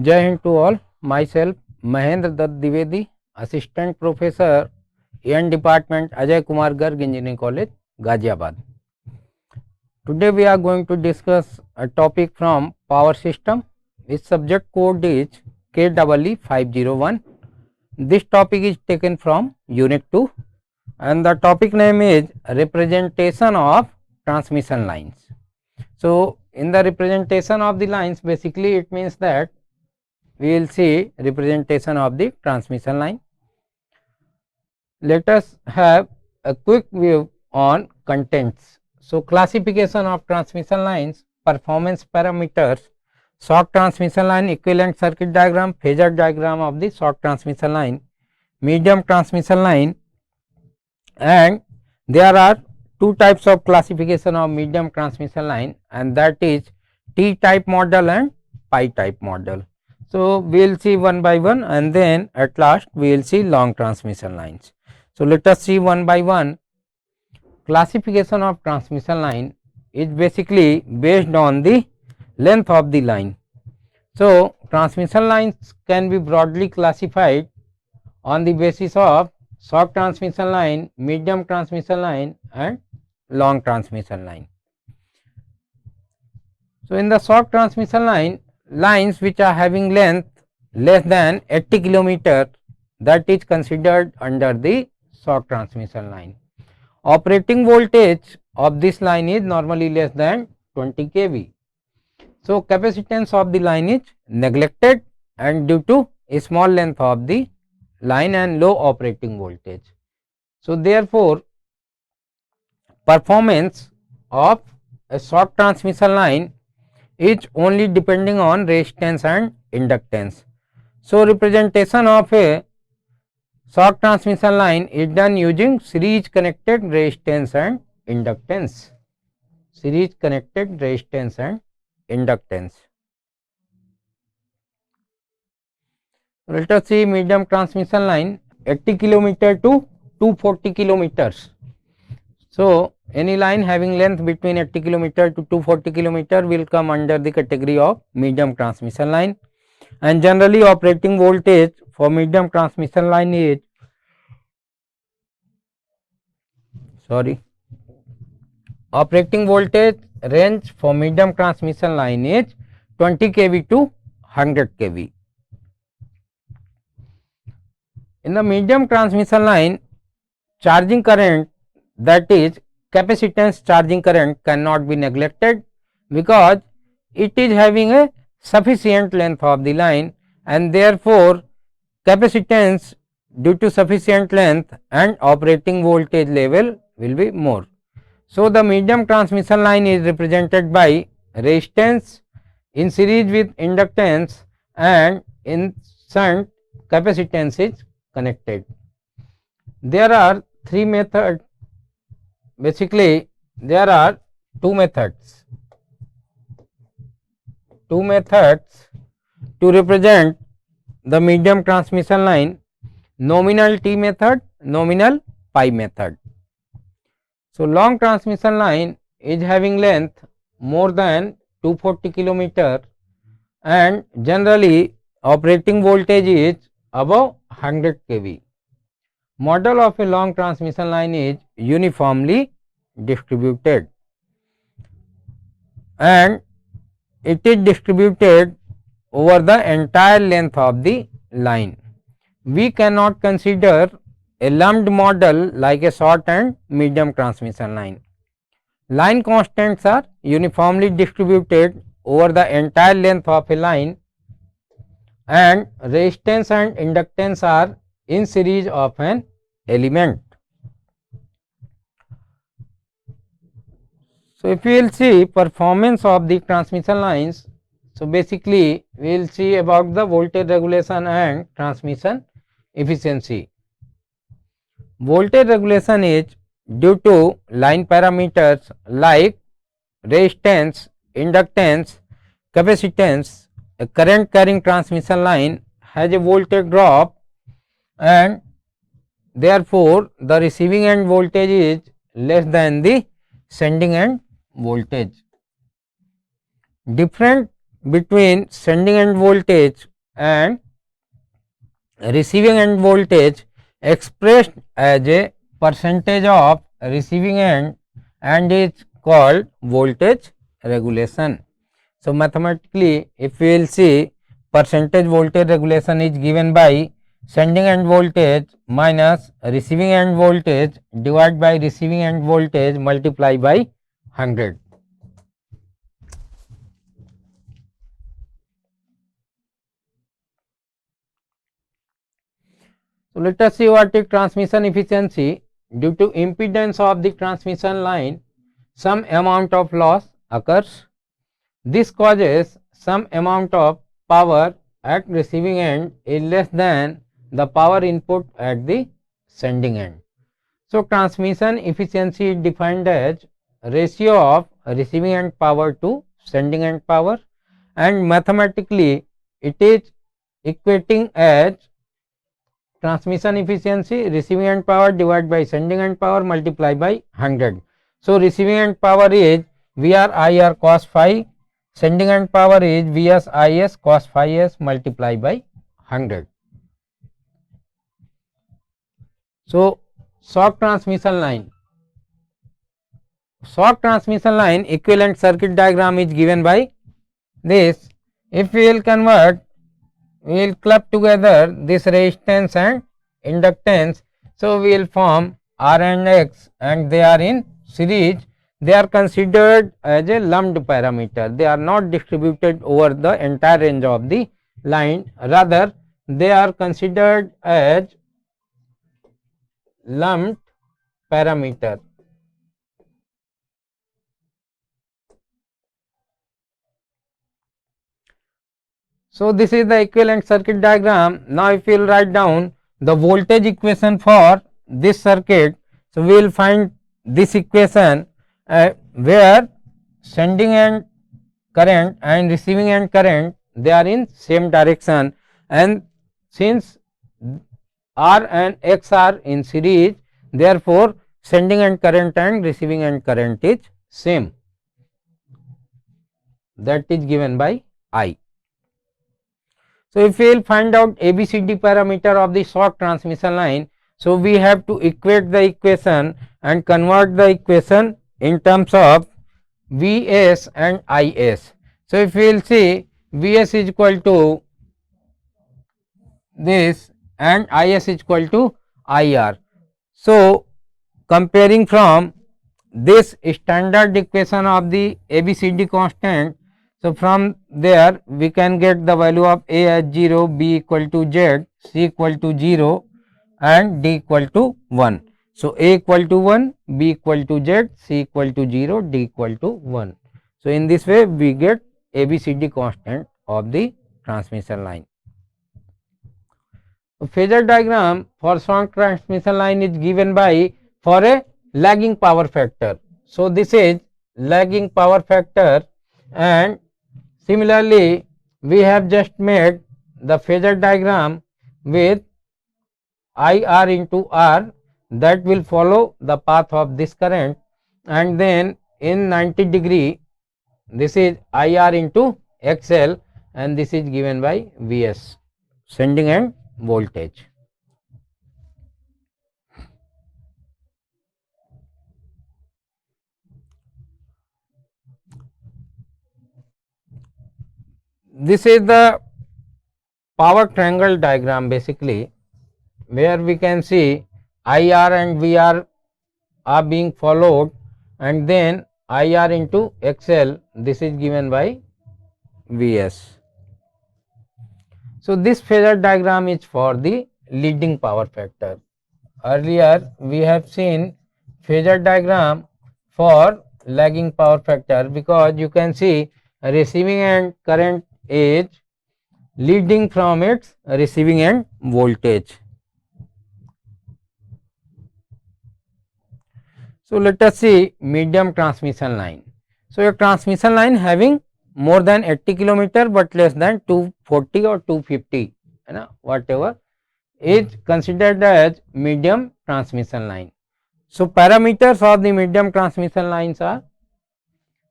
Jai Hind to all. Myself Mahendra Dutt Dwivedi, Assistant Professor EN Department, Ajay Kumar Garg Engineering College, Ghaziabad. Today we are going to discuss a topic from power system. Its subject code is KEE 501. This topic is taken from Unit 2 and the topic name is representation of transmission lines. So, in the representation of the lines, basically it means that we will see representation of the transmission line. Let us have a quick view on contents. So, classification of transmission lines, performance parameters, short transmission line, equivalent circuit diagram, phasor diagram of the short transmission line, medium transmission line, and there are two types of classification of medium transmission line, and that is T type model and pi type model. So, we will see one by one and then at last we will see long transmission lines. So, let us see one by one. Classification of transmission line is basically based on the length of the line. So, transmission lines can be broadly classified on the basis of short transmission line, medium transmission line and long transmission line. So, in the short transmission line, lines which are having length less than 80 kilometer, that is considered under the short transmission line. Operating voltage of this line is normally less than 20 kV. So, capacitance of the line is neglected and due to a small length of the line and low operating voltage. So, therefore, performance of a short transmission line is only depending on resistance and inductance. So, representation of a short transmission line is done using series connected resistance and inductance. Series connected resistance and inductance. Let us see medium transmission line 80 kilometer to 240 kilometers. So, any line having length between 80 kilometer to 240 kilometer will come under the category of medium transmission line, and generally operating voltage for medium transmission line is operating voltage range for medium transmission line is 20 kV to 100 kV. In the medium transmission line, charging current, that is capacitance charging current, cannot be neglected because it is having a sufficient length of the line, and therefore, capacitance due to sufficient length and operating voltage level will be more. So, the medium transmission line is represented by resistance in series with inductance, and in shunt capacitance is connected. There are three methods. Basically, there are two methods to represent the medium transmission line: nominal T method, nominal pi method. So, long transmission line is having length more than 240 kilometer and generally operating voltage is above 100 kV. Model of a long transmission line is uniformly distributed and it is distributed over the entire length of the line. We cannot consider a lumped model like a short and medium transmission line. Line constants are uniformly distributed over the entire length of a line and resistance and inductance are in series of an element. So, if we will see performance of the transmission lines, so basically we will see about the voltage regulation and transmission efficiency. Voltage regulation is due to line parameters like resistance, inductance, capacitance. A current carrying transmission line has a voltage drop and therefore, the receiving end voltage is less than the sending end voltage. Different between sending end voltage and receiving end voltage expressed as a percentage of receiving end and is called voltage regulation. So, mathematically if we will see, percentage voltage regulation is given by sending end voltage minus receiving end voltage divided by receiving end voltage multiplied by 100. So, let us see what is transmission efficiency. Due to impedance of the transmission line, some amount of loss occurs. This causes some amount of power at receiving end is less than the power input at the sending end. So, transmission efficiency is defined as ratio of receiving end power to sending end power, and mathematically it is equating as transmission efficiency receiving end power divided by sending end power multiplied by 100. So, receiving end power is VR IR cos phi, sending end power is Vs Is cos phi s multiplied by 100. So, shock transmission line. Shock transmission line equivalent circuit diagram is given by this. If we will convert, we will club together this resistance and inductance. So, we will form R and X and they are in series. They are considered as a lumped parameter. They are not distributed over the entire range of the line, rather they are considered as lumped parameter. So, this is the equivalent circuit diagram. Now, if we will write down the voltage equation for this circuit, so we will find this equation where sending end current and receiving end current, they are in same direction, and since R and X are in series, therefore, sending end current and receiving end current is same, that is given by I. So, if we will find out ABCD parameter of the shock transmission line, so we have to equate the equation and convert the equation in terms of Vs and Is. So, if we will see, Vs is equal to this and Is is equal to Ir. So, comparing from this standard equation of the ABCD constant, so from there we can get the value of A as 0, B equal to Z, C equal to 0 and D equal to 1. So, A equal to 1, B equal to Z, C equal to 0, D equal to 1. So, in this way we get ABCD constant of the transmission line. So, phasor diagram for shock transmission line is given by for a lagging power factor. So, this is lagging power factor, and similarly we have just made the phasor diagram with IR into R, that will follow the path of this current, and then in 90 degree this is IR into XL and this is given by Vs, sending end voltage. This is the power triangle diagram basically, where we can see IR and VR are being followed, and then IR into XL, this is given by Vs. So, this phasor diagram is for the leading power factor. Earlier we have seen phasor diagram for lagging power factor, because you can see receiving end current is leading from its receiving end voltage. So, let us see medium transmission line. So, a transmission line having more than 80 kilometer, but less than 240 or 250, whatever, is considered as medium transmission line. So, parameters of the medium transmission lines are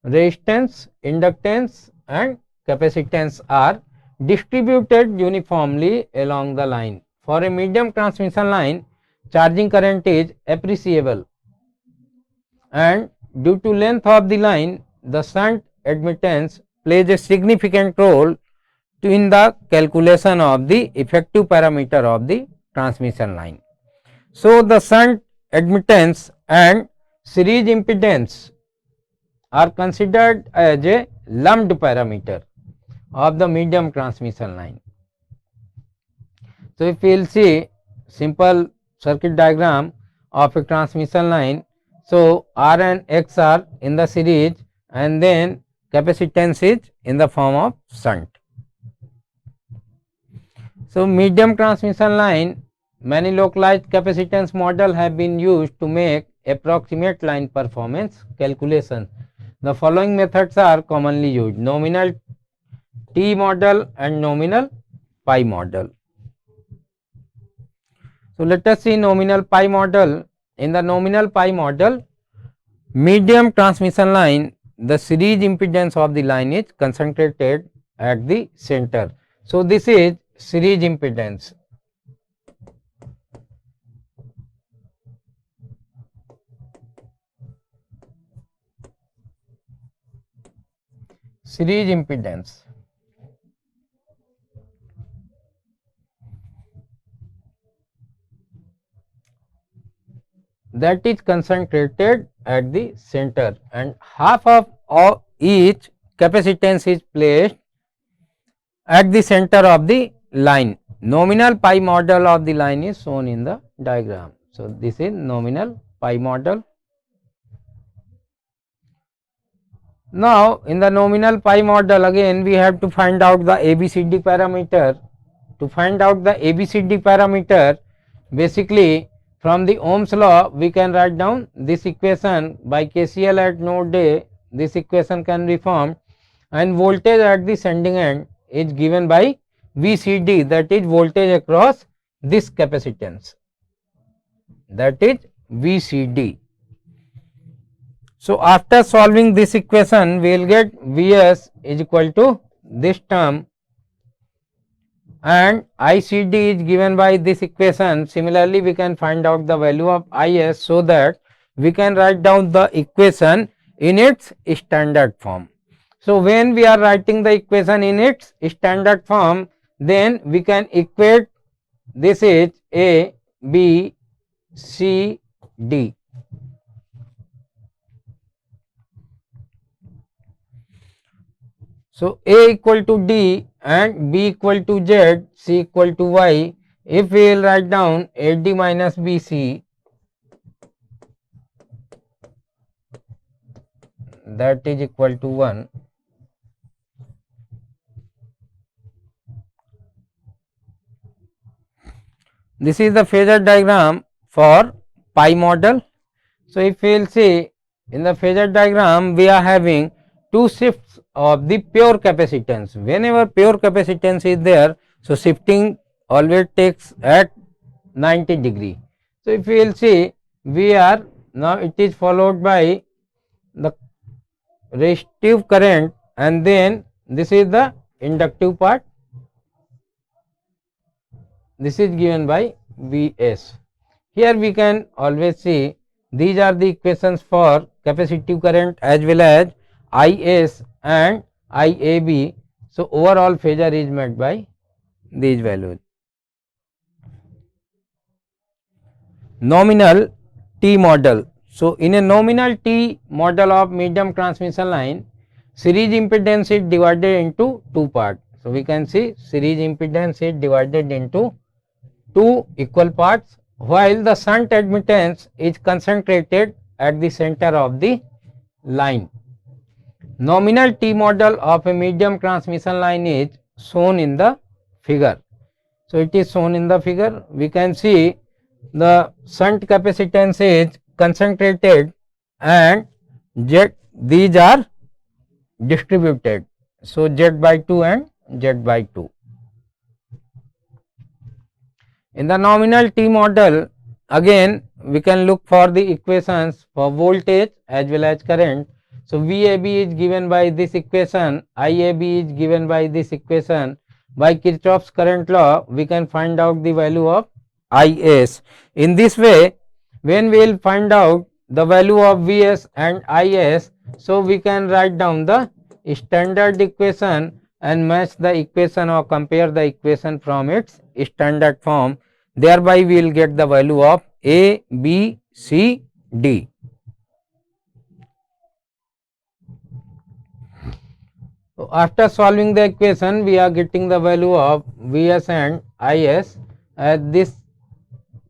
resistance, inductance and capacitance are distributed uniformly along the line. For a medium transmission line, charging current is appreciable, and due to length of the line, the shunt admittance plays a significant role in the calculation of the effective parameter of the transmission line. So, the shunt admittance and series impedance are considered as a lumped parameter of the medium transmission line. So, if we will see simple circuit diagram of a transmission line, so R and X are in the series and then capacitance is in the form of shunt. So, medium transmission line, many localized capacitance model have been used to make approximate line performance calculation. The following methods are commonly used: nominal T model and nominal pi model. So, let us see nominal pi model. In the nominal pi model, medium transmission line, the series impedance of the line is concentrated at the center. So, this is series impedance. Series impedance. That is concentrated at the center, and half of each capacitance is placed at the center of the line. Nominal pi model of the line is shown in the diagram. So, this is nominal pi model. Now, in the nominal pi model, again we have to find out the ABCD parameter. To find out the ABCD parameter, basically from the Ohm's law we can write down this equation by KCL at node A. This equation can be formed, and voltage at the sending end is given by VCD, that is voltage across this capacitance, that is VCD. So, after solving this equation we will get Vs is equal to this term, and ICD is given by this equation. Similarly, we can find out the value of Is, so that we can write down the equation in its standard form. So, when we are writing the equation in its standard form, then we can equate this is A, B, C, D. So, A equal to D and B equal to Z, C equal to Y. If we will write down AD minus BC, that is equal to 1. This is the phasor diagram for pi model. So, if we will see in the phasor diagram, we are having two shifts of the pure capacitance. Whenever pure capacitance is there, so shifting always takes at 90 degree. So, if we will see, we are now it is followed by the resistive current, and then this is the inductive part. This is given by Vs. Here we can always see these are the equations for capacitive current as well as Is and Iab. So, overall phasor is made by these values. Nominal T model. So, in a nominal T model of medium transmission line, series impedance is divided into two parts. So, we can see series impedance is divided into two equal parts, while the shunt admittance is concentrated at the center of the line. Nominal T model of a medium transmission line is shown in the figure. So, it is shown in the figure. We can see the shunt capacitance is concentrated and Z, these are distributed. So, Z by 2 and Z by 2. In the nominal T model, again we can look for the equations for voltage as well as current. So VAB is given by this equation, IAB is given by this equation. By Kirchhoff's current law, we can find out the value of IS. In this way, when we will find out the value of Vs and Is, so we can write down the standard equation and match the equation or compare the equation from its standard form. Thereby we will get the value of A, B, C, D. So after solving the equation, we are getting the value of Vs and Is at this.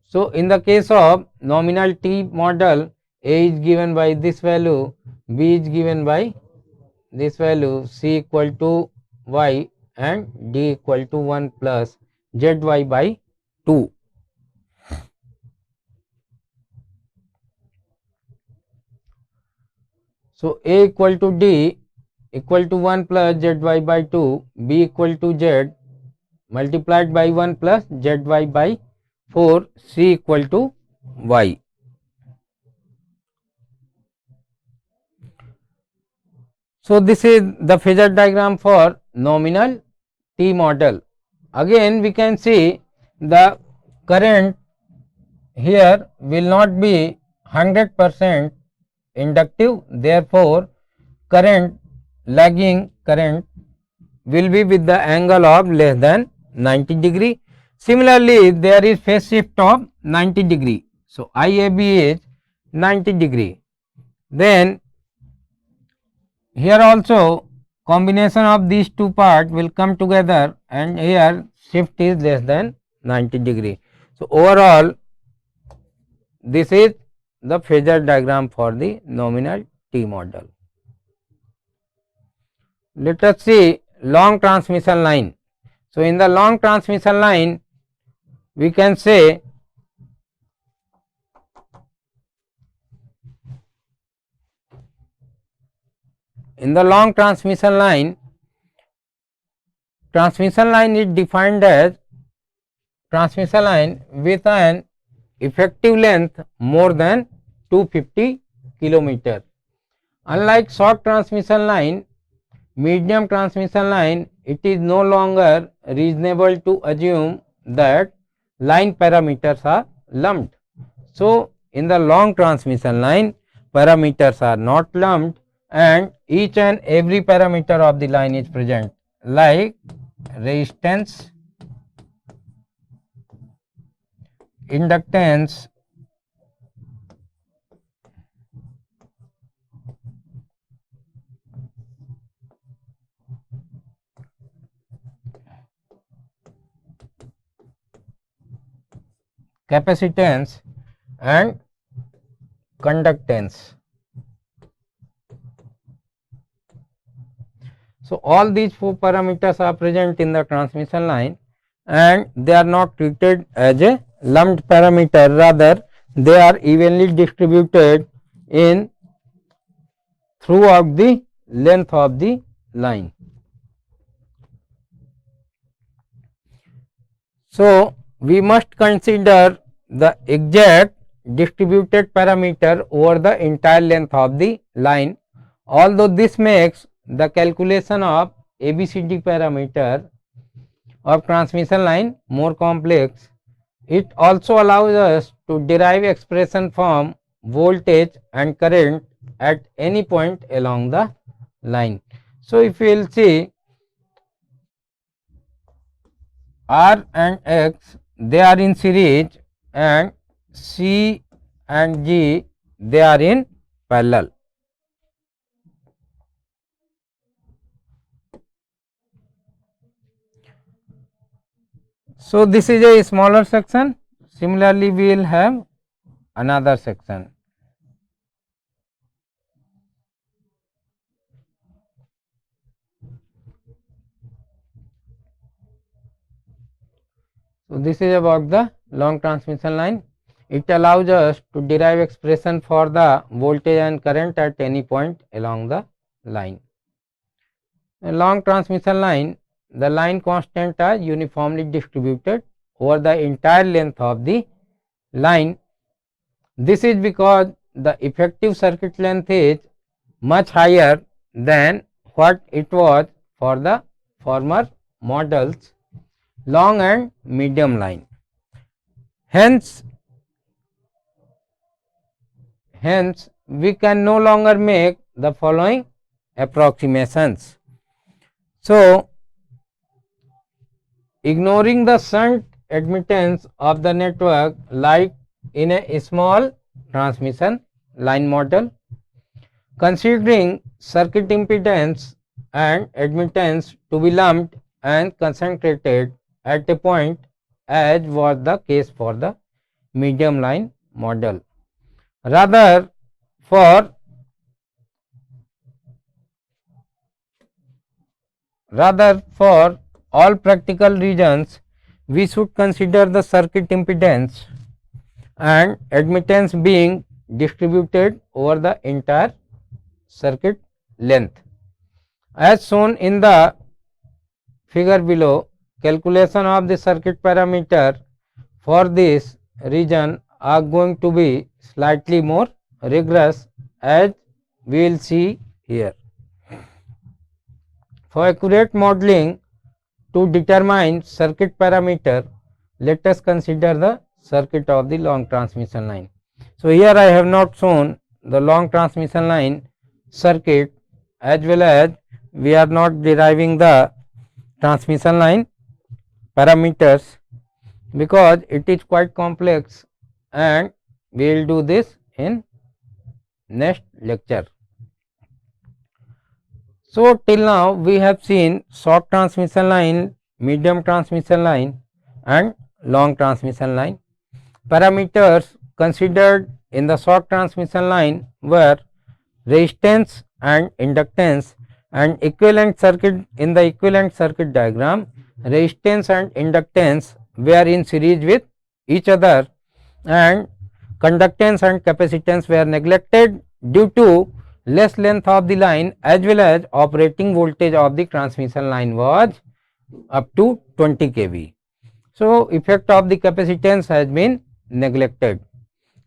So in the case of nominal T model, A is given by this value, B is given by this value, C equal to Y and D equal to 1 plus Zy by 2. So A equal to D equal to 1 plus Zy by 2, B equal to Z multiplied by 1 plus Zy by 4, C equal to Y. So this is the Phasor diagram for nominal T model. Again we can see the current here will not be 100% inductive, therefore current lagging current will be with the angle of less than 90 degree. Similarly, there is phase shift of 90 degree. So IAB is 90 degree. Then here also combination of these two parts will come together and here shift is less than 90 degree. So overall this is the Phasor diagram for the nominal T model. Let us see long transmission line. So in the long transmission line, we can say in the long transmission line is defined as transmission line with an effective length more than 250 kilometer. Unlike short transmission line, medium transmission line, it is no longer reasonable to assume that line parameters are lumped. So in the long transmission line, parameters are not lumped and each and every parameter of the line is present, like resistance, inductance, capacitance and conductance. So all these four parameters are present in the transmission line and they are not treated as a lumped parameter, rather they are evenly distributed in throughout the length of the line. So we must consider the exact distributed parameter over the entire length of the line. Although this makes the calculation of ABCD parameter of transmission line more complex, it also allows us to derive expression from voltage and current at any point along the line. So if we will see R and X, they are in series and C and G, they are in parallel. So this is a smaller section. Similarly, we will have another section. So this is about the long transmission line. It allows us to derive expression for the voltage and current at any point along the line. A long transmission line, the line constants are uniformly distributed over the entire length of the line. This is because the effective circuit length is much higher than what it was for the former models long and medium line. Hence we can no longer make the following approximations. So, ignoring the shunt admittance of the network like in a small transmission line model, considering circuit impedance and admittance to be lumped and concentrated at a point as was the case for the medium line model. Rather for all practical reasons, we should consider the circuit impedance and admittance being distributed over the entire circuit length. As shown in the figure below, calculation of the circuit parameter for this region are going to be slightly more rigorous, as we will see here. For accurate modeling to determine circuit parameter, let us consider the circuit of the long transmission line. So, here I have not shown the long transmission line circuit, as well as we are not deriving the transmission line parameters, because it is quite complex and we will do this in next lecture. So, till now we have seen short transmission line, medium transmission line and long transmission line. Parameters considered in the short transmission line were resistance and inductance, and equivalent circuit in the equivalent circuit diagram, resistance and inductance were in series with each other, and conductance and capacitance were neglected due to less length of the line, as well as operating voltage of the transmission line was up to 20 kV. So, effect of the capacitance has been neglected.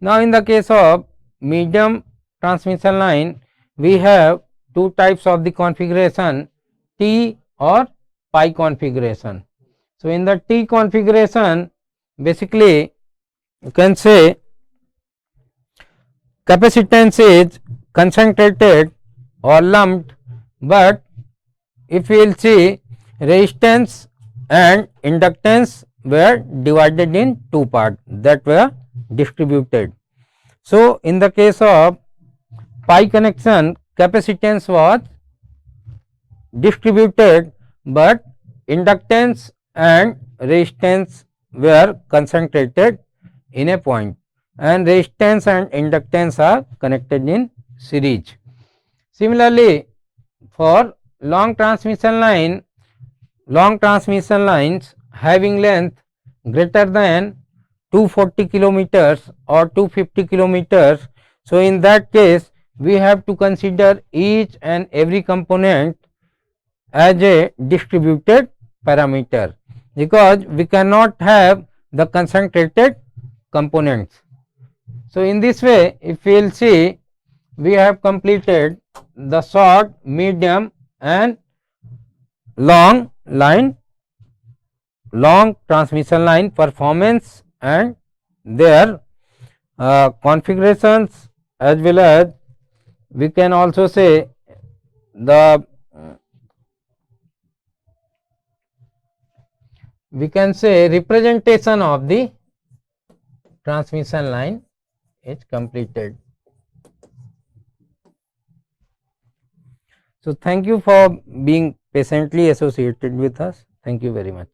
Now, in the case of medium transmission line, we have two types of the configuration, T or pi configuration. So, in the T configuration, basically you can say capacitance is concentrated or lumped, but if we will see resistance and inductance were divided in two parts that were distributed. So, in the case of pi connection, capacitance was distributed, but inductance and resistance were concentrated in a point, and resistance and inductance are connected in series. Similarly, for long transmission lines having length greater than 240 kilometers or 250 kilometers. So, in that case we have to consider each and every component as a distributed parameter, because we cannot have the concentrated components. So, in this way, if we will see, we have completed the short, medium and long transmission line performance and their configurations, as well as we can also say the representation of the transmission line is completed. So, thank you for being patiently associated with us. Thank you very much.